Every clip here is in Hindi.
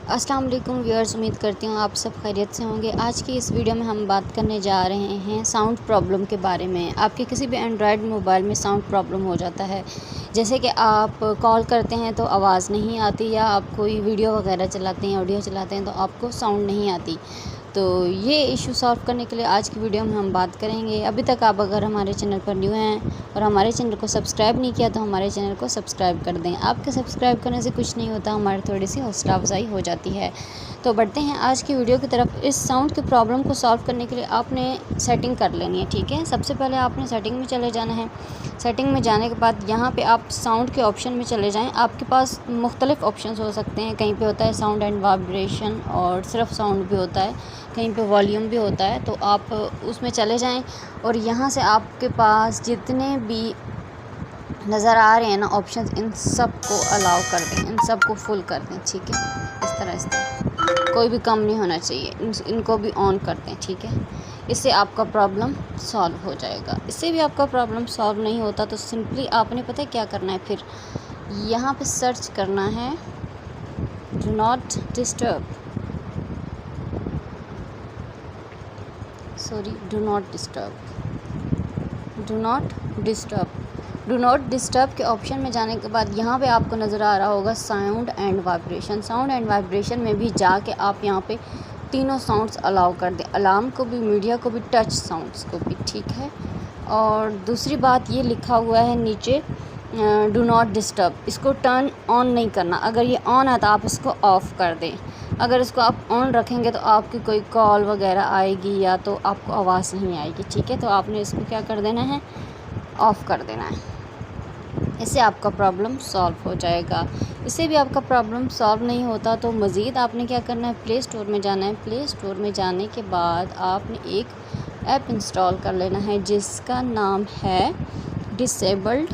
अस्सलाम वालेकुम व्यूअर्स, उम्मीद करती हूँ आप सब खैरियत से होंगे। आज की इस वीडियो में हम बात करने जा रहे हैं साउंड प्रॉब्लम के बारे में। आपके किसी भी एंड्रॉयड मोबाइल में साउंड प्रॉब्लम हो जाता है, जैसे कि आप कॉल करते हैं तो आवाज़ नहीं आती, या आप कोई वीडियो वगैरह चलाते हैं, ऑडियो चलाते हैं तो आपको साउंड नहीं आती। तो ये इशू सॉल्व करने के लिए आज की वीडियो में हम बात करेंगे। अभी तक आप अगर हमारे चैनल पर न्यू हैं और हमारे चैनल को सब्सक्राइब नहीं किया तो हमारे चैनल को सब्सक्राइब कर दें। आपके सब्सक्राइब करने से कुछ नहीं होता, हमारी थोड़ी सी हौसला अफजाई हो जाती है। तो बढ़ते हैं आज की वीडियो की तरफ। इस साउंड की प्रॉब्लम को सॉल्व करने के लिए आपने सेटिंग कर लेनी है, ठीक है। सबसे पहले आपने सेटिंग में चले जाना है। सेटिंग में जाने के बाद यहाँ पे आप साउंड के ऑप्शन में चले जाएं। आपके पास मुख्तलिफ ऑप्शंस हो सकते हैं। कहीं पे होता है साउंड एंड वाइब्रेशन, और सिर्फ साउंड भी होता है, कहीं पे वॉल्यूम भी होता है। तो आप उसमें चले जाएं और यहाँ से आपके पास जितने भी नज़र आ रहे हैं ना ऑप्शंस, इन सब को अलाउ कर दें, इन सब को फुल कर दें, ठीक है। इस तरह कोई भी कम नहीं होना चाहिए, इनको भी ऑन कर दें, ठीक है। इससे आपका प्रॉब्लम सॉल्व हो जाएगा। इससे भी आपका प्रॉब्लम सॉल्व नहीं होता तो सिंपली आपने पता है क्या करना है, फिर यहाँ पे सर्च करना है do not disturb, do not disturb. Do not disturb के ऑप्शन में जाने के बाद यहाँ पे आपको नज़र आ रहा होगा sound and vibration. Sound and vibration में भी जाके आप यहाँ पे तीनों साउंड्स अलाउ कर दें, अलार्म को भी, मीडिया को भी, टच साउंड्स को भी, ठीक है। और दूसरी बात ये लिखा हुआ है नीचे डू नॉट डिस्टर्ब, इसको टर्न ऑन नहीं करना। अगर ये ऑन है तो आप इसको ऑफ़ कर दें। अगर इसको आप ऑन रखेंगे तो आपकी कोई कॉल वगैरह आएगी या तो आपको आवाज़ नहीं आएगी, ठीक है। तो आपने इसको क्या कर देना है, ऑफ़ कर देना है। इससे आपका प्रॉब्लम सॉल्व हो जाएगा। इससे भी आपका प्रॉब्लम सॉल्व नहीं होता तो मज़ीद आपने क्या करना है, प्ले स्टोर में जाना है। प्ले स्टोर में जाने के बाद आपने एक ऐप इंस्टॉल कर लेना है जिसका नाम है डिसेबल्ड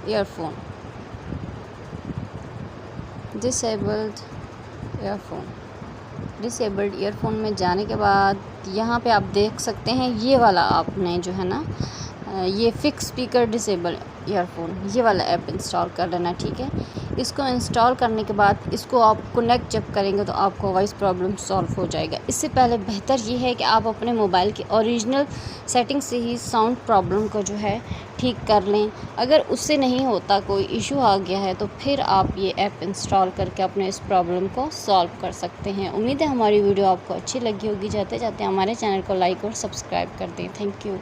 ईयरफोन। डिसेबल्ड ईयरफोन में जाने के बाद यहाँ पे आप देख सकते हैं ये वाला आपने जो है ना, ये फिक्स स्पीकर डिसेबल ईयरफोन, ये वाला ऐप इंस्टॉल कर लेना, ठीक है। इसको इंस्टॉल करने के बाद इसको आप कनेक्ट जब करेंगे तो आपको वॉइस प्रॉब्लम सॉल्व हो जाएगा। इससे पहले बेहतर ये है कि आप अपने मोबाइल की ओरिजिनल सेटिंग से ही साउंड प्रॉब्लम को जो है ठीक कर लें। अगर उससे नहीं होता, कोई इशू आ गया है, तो फिर आप ये ऐप इंस्टॉल करके अपने इस प्रॉब्लम को सॉल्व कर सकते हैं। उम्मीद है हमारी वीडियो आपको अच्छी लगी होगी। जाते जाते हमारे चैनल को लाइक और सब्सक्राइब कर दें। Thank you.